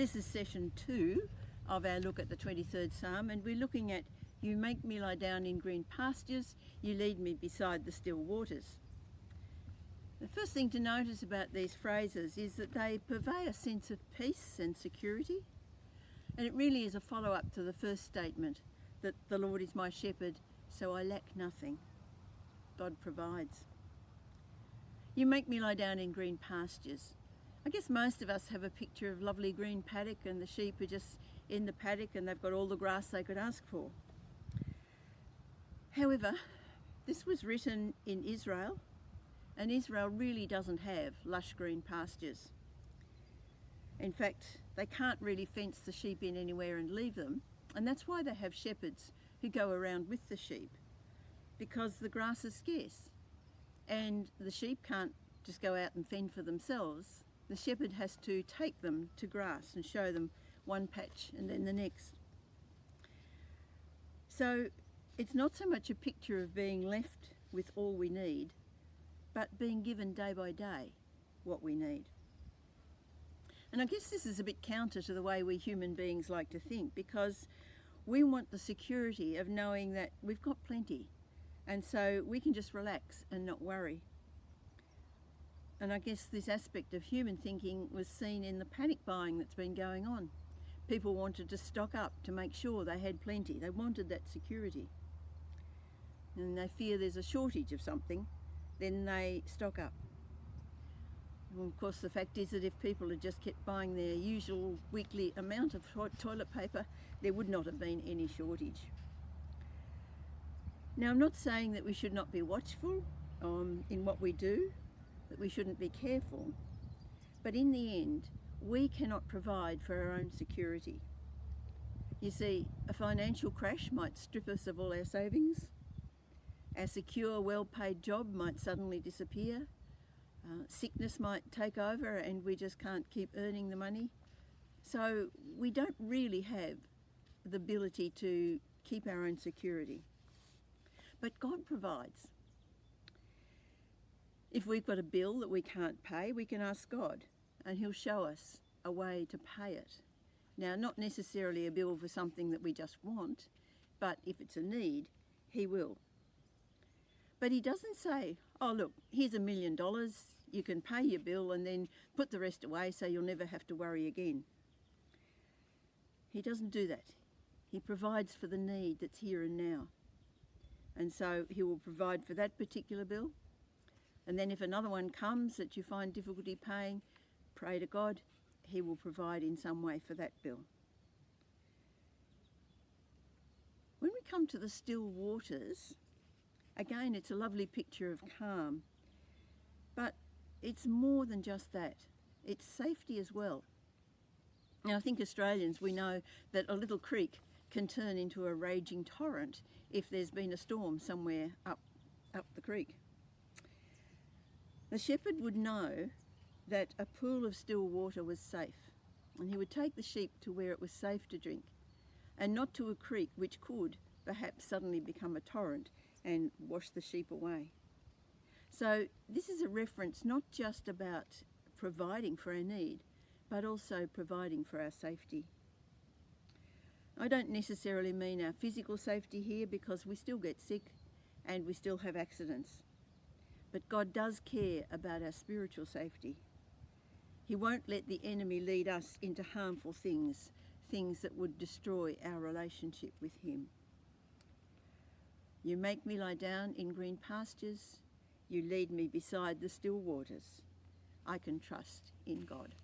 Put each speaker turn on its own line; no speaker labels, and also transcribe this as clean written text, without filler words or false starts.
This is session 2 of our look at the 23rd Psalm, and we're looking at "You make me lie down in green pastures, you lead me beside the still waters." The first thing to notice about these phrases is that they purvey a sense of peace and security, and it really is a follow-up to the first statement that the Lord is my shepherd, so I lack nothing. God provides. You make me lie down in green pastures. I guess most of us have a picture of lovely green paddock and the sheep are just in the paddock and they've got all the grass they could ask for. However, this was written in Israel, and Israel really doesn't have lush green pastures. In fact, they can't really fence the sheep in anywhere and leave them, and that's why they have shepherds who go around with the sheep, because the grass is scarce and the sheep can't just go out and fend for themselves. The shepherd has to take them to grass and show them one patch and then the next. So it's not so much a picture of being left with all we need, but being given day by day what we need. And I guess this is a bit counter to the way we human beings like to think, because we want the security of knowing that we've got plenty, and so we can just relax and not worry. And I guess this aspect of human thinking was seen in the panic buying that's been going on. People wanted to stock up to make sure they had plenty. They wanted that security. And they fear there's a shortage of something, then they stock up. Well, of course, the fact is that if people had just kept buying their usual weekly amount of toilet paper, there would not have been any shortage. Now, I'm not saying that we should not be watchful in what we do, that we shouldn't be careful, but in the end, we cannot provide for our own security. You see, a financial crash might strip us of all our savings. Our secure, well-paid job might suddenly disappear. Sickness might take over and we just can't keep earning the money. So we don't really have the ability to keep our own security. But God provides. If we've got a bill that we can't pay, we can ask God and He'll show us a way to pay it. Now, not necessarily a bill for something that we just want, but if it's a need, He will. But He doesn't say, oh look, here's $1 million, you can pay your bill and then put the rest away so you'll never have to worry again. He doesn't do that. He provides for the need that's here and now. And so He will provide for that particular bill. And then if another one comes that you find difficulty paying, pray to God, He will provide in some way for that bill. When we come to the still waters, again, it's a lovely picture of calm, but it's more than just that. It's safety as well. Now, I think Australians, we know that a little creek can turn into a raging torrent if there's been a storm somewhere up the creek. The shepherd would know that a pool of still water was safe, and he would take the sheep to where it was safe to drink, and not to a creek which could perhaps suddenly become a torrent and wash the sheep away. So this is a reference not just about providing for our need, but also providing for our safety. I don't necessarily mean our physical safety here, because we still get sick and we still have accidents. But God does care about our spiritual safety. He won't let the enemy lead us into harmful things that would destroy our relationship with Him. You make me lie down in green pastures. You lead me beside the still waters. I can trust in God.